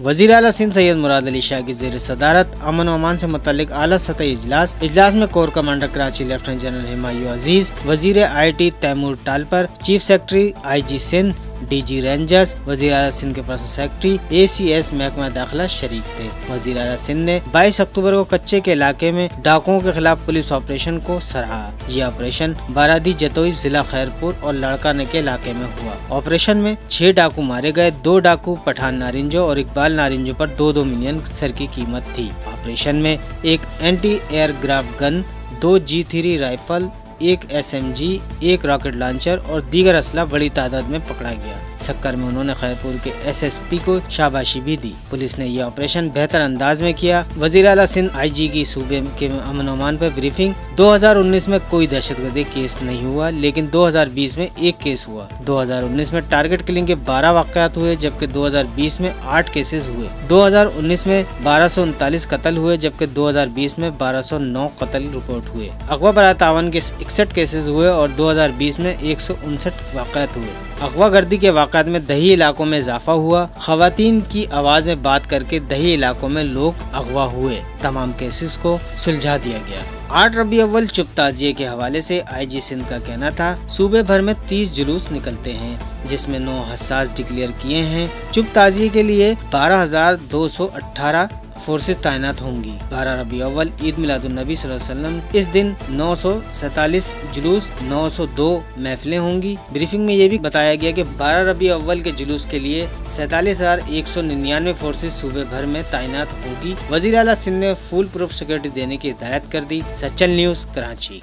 वज़ीर आला सिंध सैयद मुराद अली शाह की ज़ेर सदारत अमन व अमान से मुतल्लिक आला सतही इजलास में core commander Karachi lieutenant general Humayun Aziz, वज़ीर IT Taimur Talpur, chief secretary IG Sindh, DG rangers, वज़ीर आला सिंध के पर्सनल सेक्रेटरी ACS महकमा दाखिला शरीक थे। वज़ीर आला सिंध ने 22 अक्टूबर को कच्चे के इलाके में डाकुओं के खिलाफ पुलिस ऑपरेशन को सराहा। यह ऑपरेशन बारादी जतोई जिला खैरपुर और लड़काने के इलाके में हुआ। ऑपरेशन में 6 डाकू मारे गए। 2 डाकू पठान नारिंजो और इकबाल नारिंजो पर 2-2 मिलियन सर की कीमत थी। ऑपरेशन में एक anti aircraft gun, 2 G3 rifle, 1 SMG, 1 rocket launcher और दीगर असला बड़ी तादाद में पकड़ा गया। सक्कर में उन्होंने खैरपुर के SSP को शाबाशी भी दी। पुलिस ने यह ऑपरेशन बेहतर अंदाज में किया। वज़ीर आला सिंध IG की सूबे के अमन अमान पर ब्रीफिंग। 2019 में कोई दहशतगर्दी केस नहीं हुआ, लेकिन 2020 में 1 केस हुआ। 2019 में टारगेट किलिंग के 12 वाक़यात हुए, जबकि 2020 में 8 केसेस हुए। 2019 में 1239 कत्ल हुए, जबकि 2020 में 1209 कत्ल रिपोर्ट हुए। अगवा बरात तावन के 61 केसेस हुए और 2020 में 159 वाक़यात हुए। अगवा गर्दी के वाक़यात में दही इलाकों में इजाफा हुआ। ख़वातीन की आवाज़ में बात करके दही इलाकों में लोग अगवा हुए। तमाम केसेस को सुलझा दिया गया। 8 रबी अव्वल चुप ताज़िये के हवाले से IG सिंध का कहना था, सूबे भर में 30 जुलूस निकलते हैं, जिसमें 9 हसास डिक्लेयर किए हैं। चुप ताज़िये के लिए 12,218 फोर्सेस तैनात होंगी। 12 रबी अव्वल ईद मिलादुन्नबी सल्लल्लाहु अलैहि वसल्लम, इस दिन 947 जुलूस, 902 महफिलें होंगी। ब्रीफिंग में ये भी बताया गया कि 12 रबी अव्वल के जुलूस के लिए 47,199 फोर्सेस सूबे भर में तैनात होगी। वज़ीर आला सिंध ने फुल प्रूफ सिक्योरिटी देने की हिदायत कर दी। सचल न्यूज़, कराची।